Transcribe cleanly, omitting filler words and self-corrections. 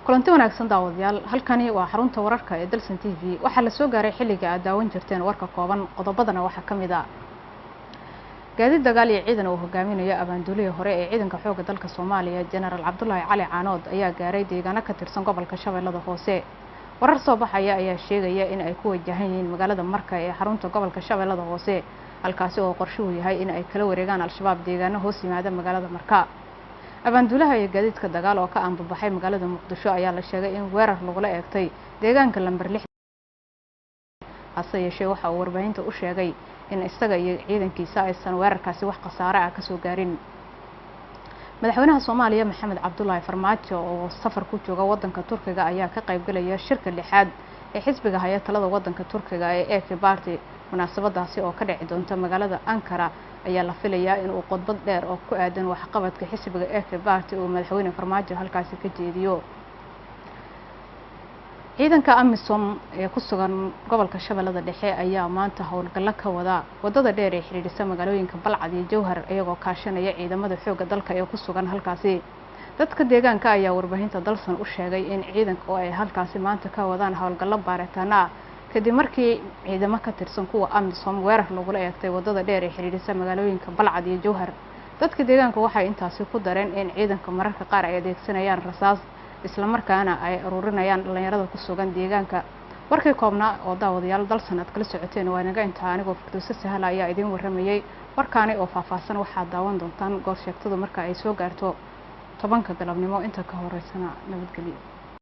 kulanti wanaagsan daawadayaal halkani waa xarunta wararka ee Dalsan TV waxa la soo gaaray xilliga aad daawan jirteen warka kooban qodobadana waxa kamid ah gaadiid dagaal iyo ciidan oo hogaaminaya abaanduliye hore ee ciidanka xoogga dalka Soomaaliya General Cabdullaahi Cali Caanood ayaa gaaray deegaano ka tirsan gobolka Shabeellada Hoose warar soo baxaya ayaa sheegaya in ay ku wajahan yihiin magaalada Marka ee xarunta gobolka Shabeellada Hoose halkaasi oo qorshuhu yahay in ay kala wareegaan al-shabaab deegaano hoos yimaada magaalada Marka abaandulaha iyo gaadiidka dagaal oo ka aanbaxay magaalada Muqdisho ayaa la sheegay in weerar lagula eegtay deegaanka lambar 6 hase yeeshee waxa uu warbaahinta u sheegay in isaga iyo ciidankiisa aysan weerarkaasi wax khasaare ah ka soo gaarin madaxweynaha Soomaaliya Maxamed Cabdullaahi Farmaajo oo safar ku jooga wadanka Turkiga ayaa ka qayb galaya shirka lixaad ee xisbiga haya talada wadanka Turkiga ee AK Party munaasabadaasi oo ka dhici doonta magaalada Ankara ayaa la filayaa in uu qodbad dheer oo ku aadan waxqabadka xisbiga AK Party oo madaxweyne Farmaajo halkaasi ka jeediyo ciidanka AMISOM ee ku sugan gobolka Shabeellada Dhexe ayaa maanta howlgal ka wada wadada dheer ee xiriirisa magaalooyinka Balcad iyo Jowhar iyagoo kaashanaya ciidamada xoogga dalka ee ku sugan halkaasi dadka deegaanka ayaa warbaahinta Dalsan u sheegay in ciidanka oo ay halkaasi maanta ka wadaan howlgal baaritaan ah kadib markii ciidamo ka tirsan kuwa AMISOM weerar lagula eegtay wadada dheer ee xiriirisa magaalooyinka Balcad iyo Jowhar dadka deegaanka waxay intaasi ku dareen in ciidanka mararka qaar ay adeegsanayaan rasaas isla markaana ay ururinayaan dhalinyarada ku sugan deegaanka warkii koobnaa oo daawadayaal Dalsan aad kala socoteen waa naga inta anigoo Firdawso Sahal ayaa idin waramayay warkaani oo faahfaahsan waxa daawan doontaan goor sheegtadu marka ay soo gaarto 10 galabnimo inta ka horeysana nabadgelyo